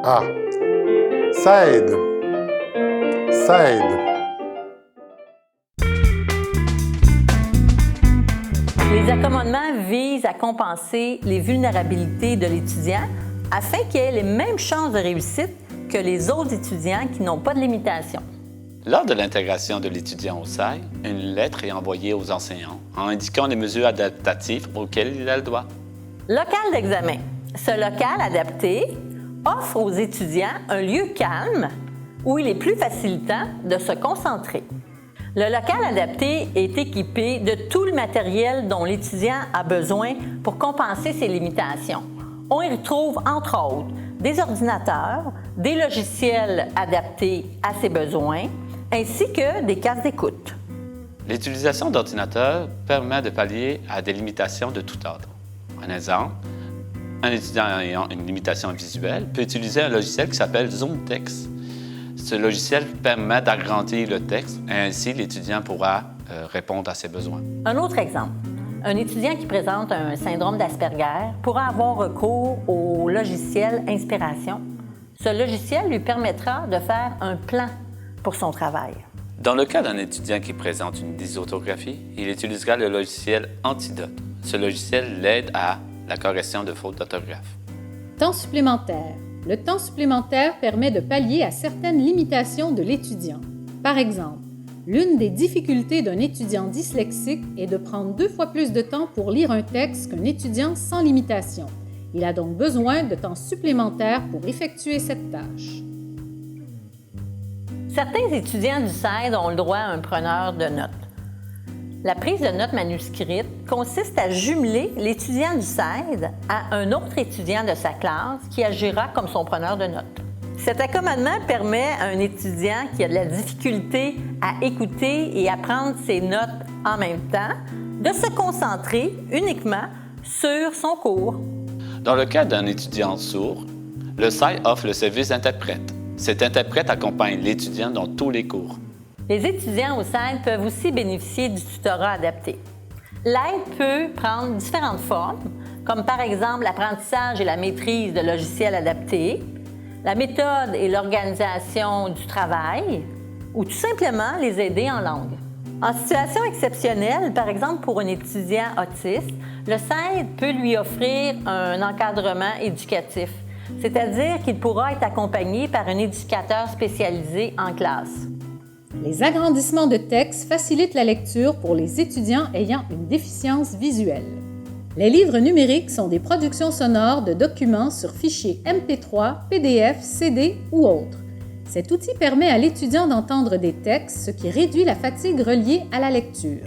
Ah, ça aide. Ça aide. Les accommodements visent à compenser les vulnérabilités de l'étudiant afin qu'il ait les mêmes chances de réussite que les autres étudiants qui n'ont pas de limitation. Lors de l'intégration de l'étudiant au SAI, une lettre est envoyée aux enseignants en indiquant les mesures adaptatives auxquelles il a le droit. Local d'examen. Ce local adapté offre aux étudiants un lieu calme où il est plus facilitant de se concentrer. Le local adapté est équipé de tout le matériel dont l'étudiant a besoin pour compenser ses limitations. On y retrouve, entre autres, des ordinateurs, des logiciels adaptés à ses besoins, ainsi que des cases d'écoute. L'utilisation d'ordinateurs permet de pallier à des limitations de tout ordre. Un exemple, un étudiant ayant une limitation visuelle peut utiliser un logiciel qui s'appelle ZoomText. Ce logiciel permet d'agrandir le texte et ainsi l'étudiant pourra répondre à ses besoins. Un autre exemple. Un étudiant qui présente un syndrome d'Asperger pourra avoir recours au logiciel Inspiration. Ce logiciel lui permettra de faire un plan pour son travail. Dans le cas d'un étudiant qui présente une dysorthographie, il utilisera le logiciel Antidote. Ce logiciel l'aide à la correction de fautes d'orthographe. Temps supplémentaire. Le temps supplémentaire permet de pallier à certaines limitations de l'étudiant. Par exemple, l'une des difficultés d'un étudiant dyslexique est de prendre 2 fois plus de temps pour lire un texte qu'un étudiant sans limitation. Il a donc besoin de temps supplémentaire pour effectuer cette tâche. Certains étudiants du SAID ont le droit à un preneur de notes. La prise de notes manuscrite consiste à jumeler l'étudiant du SAID à un autre étudiant de sa classe qui agira comme son preneur de notes. Cet accommodement permet à un étudiant qui a de la difficulté à écouter et à prendre ses notes en même temps de se concentrer uniquement sur son cours. Dans le cas d'un étudiant sourd, le SAI offre le service d'interprète. Cet interprète accompagne l'étudiant dans tous les cours. Les étudiants au SAID peuvent aussi bénéficier du tutorat adapté. L'aide peut prendre différentes formes, comme par exemple l'apprentissage et la maîtrise de logiciels adaptés, la méthode et l'organisation du travail, ou tout simplement les aider en langue. En situation exceptionnelle, par exemple pour un étudiant autiste, le SAID peut lui offrir un encadrement éducatif, c'est-à-dire qu'il pourra être accompagné par un éducateur spécialisé en classe. Les agrandissements de texte facilitent la lecture pour les étudiants ayant une déficience visuelle. Les livres numériques sont des productions sonores de documents sur fichiers MP3, PDF, CD ou autres. Cet outil permet à l'étudiant d'entendre des textes, ce qui réduit la fatigue reliée à la lecture.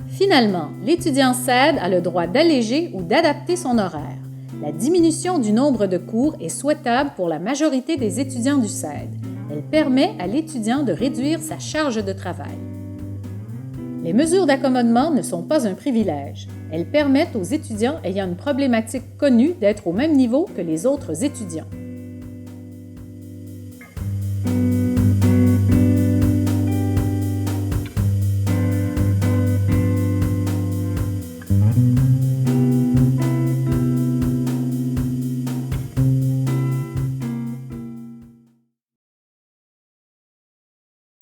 Finalement, l'étudiant SAID a le droit d'alléger ou d'adapter son horaire. La diminution du nombre de cours est souhaitable pour la majorité des étudiants du SAID. Elle permet à l'étudiant de réduire sa charge de travail. Les mesures d'accommodement ne sont pas un privilège. Elles permettent aux étudiants ayant une problématique connue d'être au même niveau que les autres étudiants.